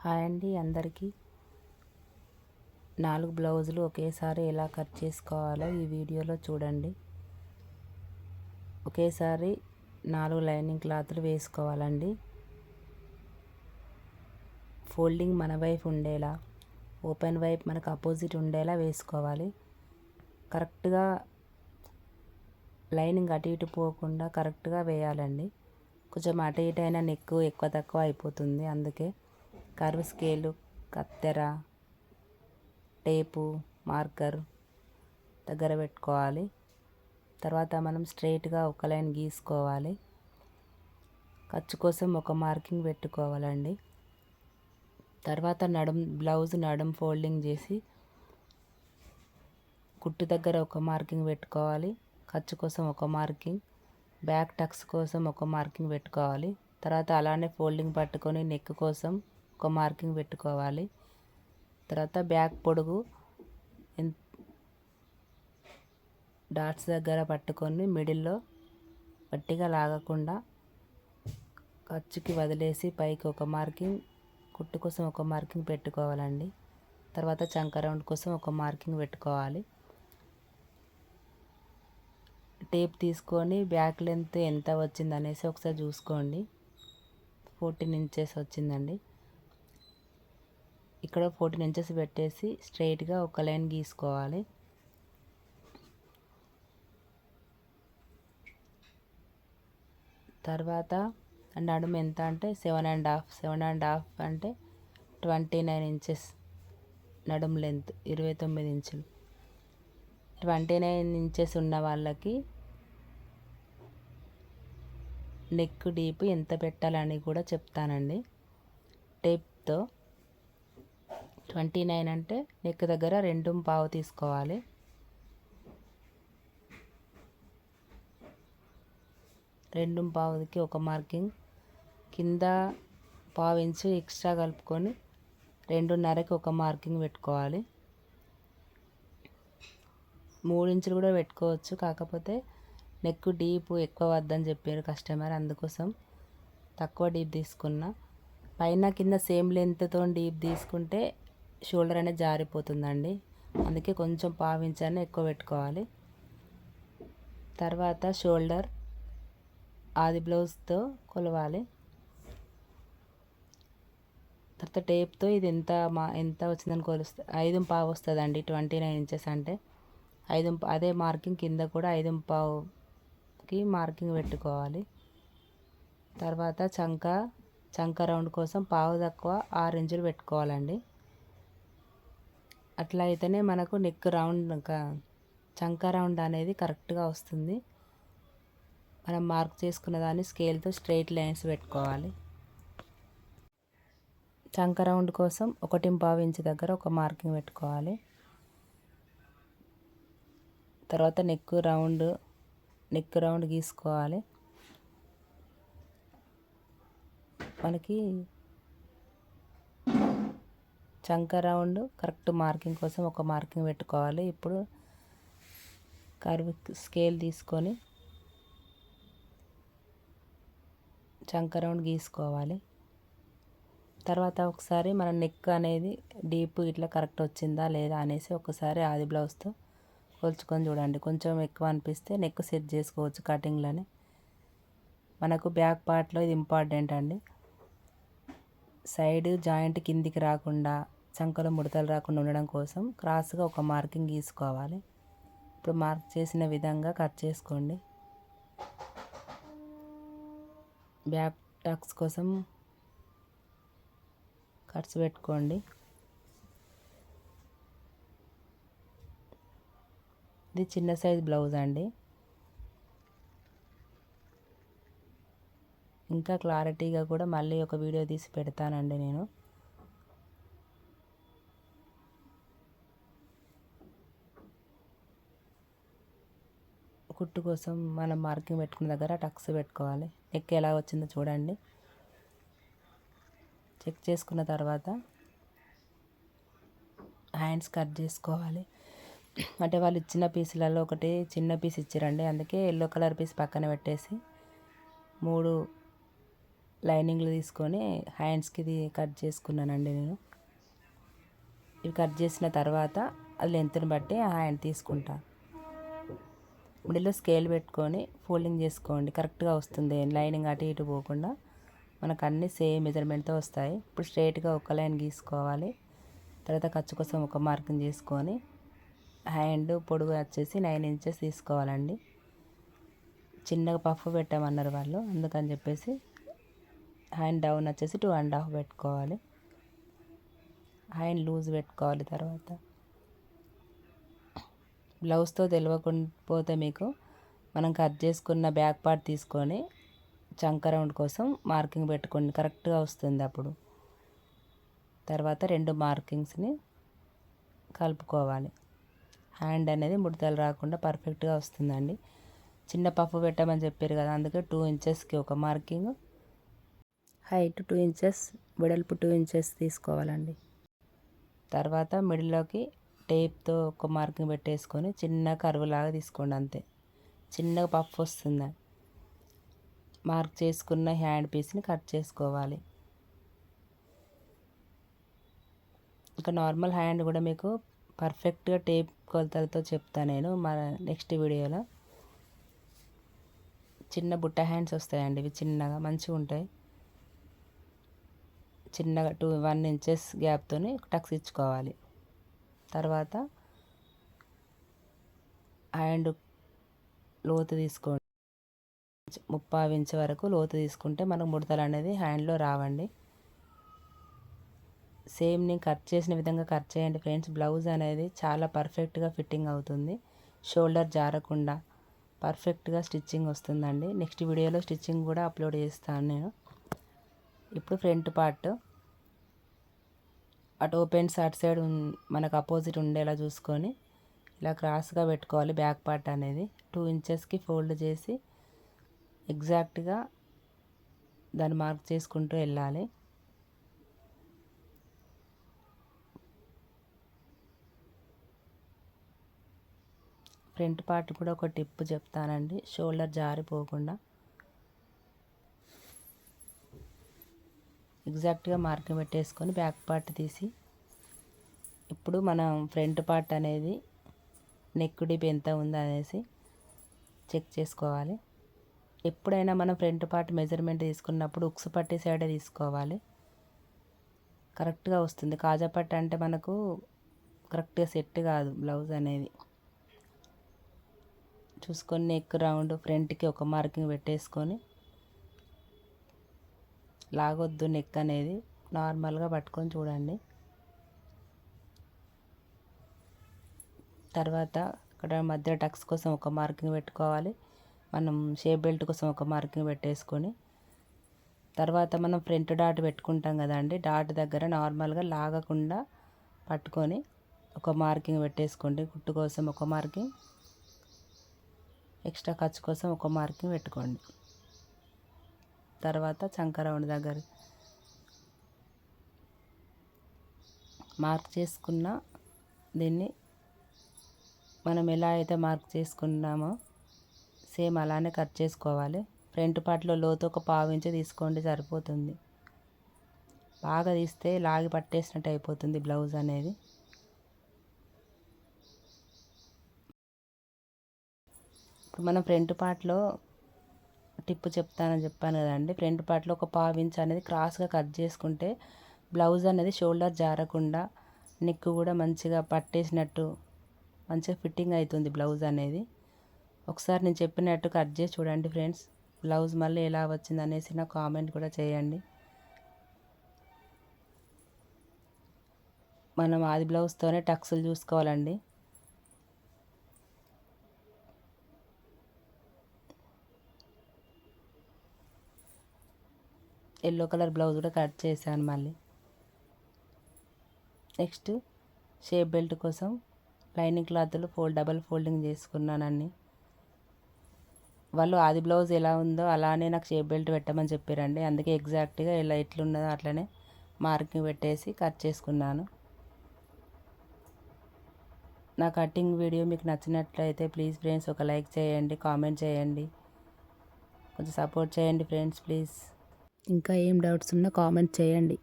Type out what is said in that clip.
Hi అండి అందరికీ. 4 బ్లౌజులు ఒకేసారి ఎలా కట్ చేసుకోవాలో ఈ వీడియోలో చూడండి. ఒకేసారి 4 లైనింగ్ క్లాత్లు వేసుకోవాలండి. ఫోల్డింగ్ మన వైపు ఉండేలా, ఓపెన్ వైపు మనకు అపోజిట్ ఉండేలా వేసుకోవాలి. కరెక్ట్గా లైనింగ్ అటు ఇటు పోకుండా కరెక్ట్గా వేయాలండి. కొంచెం అటు ఇటు అయినా నెక్ ఎక్కువ తక్కువ అయిపోతుంది. అందుకే కర్వ్ స్కేలు, కత్తెర, టేపు, మార్కర్ దగ్గర పెట్టుకోవాలి. తర్వాత మనం స్ట్రైట్గా ఒక లైన్ గీసుకోవాలి. ఖర్చు కోసం ఒక మార్కింగ్ పెట్టుకోవాలండి. తర్వాత బ్లౌజ్ నడుం ఫోల్డింగ్ చేసి కుట్టు దగ్గర ఒక మార్కింగ్ పెట్టుకోవాలి. ఖర్చు కోసం ఒక మార్కింగ్, బ్యాక్ టక్స్ కోసం ఒక మార్కింగ్ పెట్టుకోవాలి. తర్వాత అలానే ఫోల్డింగ్ పట్టుకొని నెక్ కోసం ఒక మార్కింగ్ పెట్టుకోవాలి. తర్వాత బ్యాక్ పొడుగు డాట్స్ దగ్గర పట్టుకొని మిడిల్లో గట్టిగా లాగకుండా ఖర్చుకి వదిలేసి పైకి ఒక మార్కింగ్, కుట్టు కోసం ఒక మార్కింగ్ పెట్టుకోవాలండి. తర్వాత చంక రౌండ్ కోసం ఒక మార్కింగ్ పెట్టుకోవాలి. టేప్ తీసుకొని బ్యాక్ లెంత్ ఎంత వచ్చింది అనేసి ఒకసారి చూసుకోండి. 14 ఇంచెస్ వచ్చిందండి. ఇక్కడ 14 ఇంచెస్ పెట్టేసి స్ట్రైట్గా ఒక లైన్ గీసుకోవాలి. తర్వాత నడుము ఎంత అంటే 7.5 అంటే 29 ఇంచెస్ నడుము లెంత్, 29 ఇంచులు. 29 ఇంచెస్ ఉన్న వాళ్ళకి నెక్ డీప్ ఎంత పెట్టాలని కూడా చెప్తానండి. టేప్తో 29 అంటే నెక్ దగ్గర 2.5 తీసుకోవాలి. రెండు పావుకి ఒక మార్కింగ్, కింద ½ ఇంచు ఎక్స్ట్రా కలుపుకొని 2.5కి ఒక మార్కింగ్ పెట్టుకోవాలి. 3 ఇంచులు కూడా పెట్టుకోవచ్చు, కాకపోతే నెక్ డీప్ ఎక్కువ వద్దని చెప్పారు కస్టమర్, అందుకోసం తక్కువ డీప్ తీసుకున్నా. పైన కింద సేమ్ లెంత్తో డీప్ తీసుకుంటే షోల్డర్ అనేది జారిపోతుందండి. అందుకే కొంచెం ½ ఇంచ్ అయినా ఎక్కువ పెట్టుకోవాలి. తర్వాత షోల్డర్ ఆది బ్లౌజ్తో కొలవాలి. తర్వాత టేప్తో ఇది ఎంత వచ్చిందని కొలిస్తే 5.5 వస్తుందండి. 29 ఇంచెస్ అంటే 5, అదే మార్కింగ్ కింద కూడా 5.5కి మార్కింగ్ పెట్టుకోవాలి. తర్వాత చంక రౌండ్ కోసం పావు తక్కువ 6 ఇంచులు పెట్టుకోవాలండి. అట్లా అయితేనే మనకు నెక్ రౌండ్, చంక రౌండ్ అనేది కరెక్ట్గా వస్తుంది. మనం మార్క్ చేసుకున్న దాన్ని స్కేల్తో స్ట్రైట్ లైన్స్ పెట్టుకోవాలి. చంక రౌండ్ కోసం 1.5 ఇంచు దగ్గర ఒక మార్కింగ్ పెట్టుకోవాలి. తర్వాత నెక్ రౌండ్ గీసుకోవాలి. మనకి చంక రౌండ్ కరెక్ట్ మార్కింగ్ కోసం ఒక మార్కింగ్ పెట్టుకోవాలి. ఇప్పుడు కర్వ్ స్కేల్ తీసుకొని చంక రౌండ్ గీసుకోవాలి. తర్వాత ఒకసారి మన నెక్ అనేది డీప్ ఇట్లా కరెక్ట్ వచ్చిందా లేదా అనేసి ఒకసారి ఆది బ్లౌజ్తో కొలుచుకొని చూడండి. కొంచెం ఎక్కువ అనిపిస్తే నెక్ సెట్ చేసుకోవచ్చు కటింగ్లోనే. మనకు బ్యాక్ పార్ట్లో ఇది ఇంపార్టెంట్ అండి. సైడ్ జాయింట్ కిందికి రాకుండా, చంకలో ముడతలు రాకుండా ఉండడం కోసం క్రాస్గా ఒక మార్కింగ్ గీసుకోవాలి. ఇప్పుడు మార్క్ చేసిన విధంగా కట్ చేసుకోండి. బ్యాక్ టక్స్ కోసం కట్స్ పెట్టుకోండి. ఇది చిన్న సైజ్ బ్లౌజ్ అండి. ఇంకా క్లారిటీగా కూడా మళ్ళీ ఒక వీడియో తీసి పెడతానండి నేను. కుట్టు కోసం మనం మార్కింగ్ పెట్టుకున్న దగ్గర టక్స్ పెట్టుకోవాలి. నెక్ ఎలా వచ్చిందో చూడండి. చెక్ చేసుకున్న తర్వాత హ్యాండ్స్ కట్ చేసుకోవాలి. అంటే వాళ్ళు ఇచ్చిన పీసులలో ఒకటి చిన్న పీస్ ఇచ్చారండి, అందుకే ఎల్లో కలర్ పీస్ పక్కన పెట్టేసి 3 లైనింగ్లు తీసుకొని హ్యాండ్స్కి ఇది కట్ చేసుకున్నానండి నేను. ఇవి కట్ చేసిన తర్వాత అది లెంత్ని బట్టి ఆ హ్యాండ్ తీసుకుంటా. మిడిల్లో స్కేల్ పెట్టుకొని ఫోల్డింగ్ చేసుకోండి, కరెక్ట్గా వస్తుంది. లైనింగ్ అటు ఇటు పోకుండా మనకు అన్నీ సేమ్ మెజర్మెంట్తో వస్తాయి. ఇప్పుడు స్ట్రైట్గా ఒక లైన్ గీసుకోవాలి. తర్వాత ఖర్చు కోసం ఒక మార్కింగ్ చేసుకొని హ్యాండ్ పొడవు వచ్చేసి 9 ఇంచెస్ తీసుకోవాలండి. చిన్నగా పఫ్ పెట్టామన్నారు వాళ్ళు, అందుకని చెప్పేసి హ్యాండ్ డౌన్ వచ్చేసి 2.5 పెట్టుకోవాలి. హ్యాండ్ లూజ్ పెట్టుకోవాలి. తర్వాత బ్లౌజ్తో తెలియకపోతే మీకు మనం కట్ చేసుకున్న బ్యాక్ పార్ట్ తీసుకొని చంక రౌండ్ కోసం మార్కింగ్ పెట్టుకోండి, కరెక్ట్గా వస్తుంది అప్పుడు. తర్వాత 2 మార్కింగ్స్ని కలుపుకోవాలి. హ్యాండ్ అనేది ముడతలు రాకుండా పర్ఫెక్ట్గా వస్తుందండి. చిన్న పఫ్ పెట్టామని చెప్పారు కదా, అందుకే 2 ఇంచెస్కి ఒక మార్కింగ్, హైట్ 2 ఇంచెస్, వెడల్పు 2 ఇంచెస్ తీసుకోవాలండి. తర్వాత మిడిల్లోకి టేప్తో ఒక మార్కింగ్ పెట్టేసుకొని చిన్న కర్వ్ లాగా తీసుకోండి, అంతే. చిన్నగా పఫ్ వస్తుంది. మార్క్ చేసుకున్న హ్యాండ్ పీస్ని కట్ చేసుకోవాలి. ఇంకా నార్మల్ హ్యాండ్ కూడా మీకు పర్ఫెక్ట్గా టేప్ కొలతలతో చెప్తాను నేను మన నెక్స్ట్ వీడియోలో. చిన్న బుట్ట హ్యాండ్స్ వస్తాయండి, ఇవి చిన్నగా మంచిగా ఉంటాయి. చిన్నగా 1 ఇంచెస్ గ్యాప్తో టక్స్ ఇచ్చుకోవాలి. తర్వాత హ్యాండ్ లోతు తీసుకోండి, 30 ఇంచ్ వరకు లోతు తీసుకుంటే మనకు ముడతలు అనేది హ్యాండ్లో రావండి. సేమ్ నేను కట్ చేసిన విధంగా కట్ చేయండి ఫ్రెండ్స్. బ్లౌజ్ అనేది చాలా పర్ఫెక్ట్గా ఫిట్టింగ్ అవుతుంది, షోల్డర్ జారకుండా పర్ఫెక్ట్గా స్టిచ్చింగ్ వస్తుందండి. నెక్స్ట్ వీడియోలో స్టిచ్చింగ్ కూడా అప్లోడ్ చేస్తాను నేను. ఇప్పుడు ఫ్రంట్ పార్ట్ అటు ఓపెన్స్ అటు సైడ్ మనకు అపోజిట్ ఉండేలా చూసుకొని ఇలా క్రాస్గా పెట్టుకోవాలి. బ్యాక్ పార్ట్ అనేది 2 ఇంచెస్కి ఫోల్డ్ చేసి ఎగ్జాక్ట్గా దాన్ని మార్క్ చేసుకుంటూ వెళ్ళాలి. ఫ్రంట్ పార్ట్ కూడా ఒక టిప్ చెప్తానండి, షోల్డర్ జారిపోకుండా ఎగ్జాక్ట్గా మార్కింగ్ పెట్టేసుకొని బ్యాక్ పార్ట్ తీసి, ఇప్పుడు మనం ఫ్రంట్ పార్ట్ అనేది నెక్ డీప్ ఎంత ఉందో అనేసి చెక్ చేసుకోవాలి. ఎప్పుడైనా మనం ఫ్రంట్ పార్ట్ మెజర్మెంట్ తీసుకున్నప్పుడు ఉక్స్ పట్టి సైడే తీసుకోవాలి, కరెక్ట్గా వస్తుంది. కాజా పట్టి అంటే మనకు కరెక్ట్గా సెట్ కాదు బ్లౌజ్ అనేది. చూసుకొని నెక్ రౌండ్ ఫ్రంట్కి ఒక మార్కింగ్ పెట్టేసుకొని లాగొద్దు, నెక్ అనేది నార్మల్గా పట్టుకొని చూడండి. తర్వాత ఇక్కడ మధ్య టక్స్ కోసం ఒక మార్కింగ్ పెట్టుకోవాలి. మనం షేప్ బెల్ట్ కోసం ఒక మార్కింగ్ పెట్టేసుకొని తర్వాత మనం ఫ్రంట్ డాట్ పెట్టుకుంటాం కదండి, డాట్ దగ్గర నార్మల్గా లాగకుండా పట్టుకొని ఒక మార్కింగ్ పెట్టేసుకోండి. కుట్టు కోసం ఒక మార్కింగ్, ఎక్స్ట్రా ఖర్చు కోసం ఒక మార్కింగ్ పెట్టుకోండి. తర్వాత చంక రౌండ్ దగ్గర మార్క్ చేసుకున్న దీన్ని మనం ఎలా అయితే మార్క్ చేసుకున్నామో సేమ్ అలానే కట్ చేసుకోవాలి. ఫ్రంట్ పార్ట్లో లోతు ఒక 1/2 ఇంచు తీసుకోండి, సరిపోతుంది. బాగా తీస్తే లాగి పట్టేసినట్టు అయిపోతుంది బ్లౌజ్ అనేది. ఇప్పుడు మనం ఫ్రంట్ పార్ట్లో టిప్ చెప్తానని చెప్పాను కదండి, ఫ్రంట్ పార్ట్లో ఒక 1/2 ఇంచ్ అనేది క్రాస్గా కట్ చేసుకుంటే బ్లౌజ్ అనేది షోల్డర్ జారకుండా నెక్ కూడా మంచిగా పట్టేసినట్టు మంచిగా ఫిట్టింగ్ అవుతుంది బ్లౌజ్ అనేది. ఒకసారి నేను చెప్పినట్టు కట్ చేసి చూడండి ఫ్రెండ్స్, బ్లౌజ్ మళ్ళీ ఎలా వచ్చింది అనేసి నాకు కామెంట్ కూడా చేయండి. మనం ఆది బ్లౌజ్తోనే టక్స్లు చూసుకోవాలండి. ఎల్లో కలర్ బ్లౌజ్ కూడా కట్ చేశాను మళ్ళీ. నెక్స్ట్ షేప్ బెల్ట్ కోసం లైనింగ్ క్లాత్లు డబల్ ఫోల్డింగ్ చేసుకున్నానండి. వాళ్ళు ఆది బ్లౌజ్ ఎలా ఉందో అలానే నాకు షేప్ బెల్ట్ పెట్టమని చెప్పారండి, అందుకే ఎగ్జాక్ట్గా ఇలా ఎట్లున్నదో అట్లనే మార్కింగ్ పెట్టేసి కట్ చేసుకున్నాను. నా కటింగ్ వీడియో మీకు నచ్చినట్లయితే ప్లీజ్ ఫ్రెండ్స్ ఒక లైక్ చేయండి, కామెంట్ చేయండి, కొంచెం సపోర్ట్ చేయండి ఫ్రెండ్స్ ప్లీజ్. ఇంకా ఏం డౌట్స్ ఉన్నా కామెంట్ చేయండి.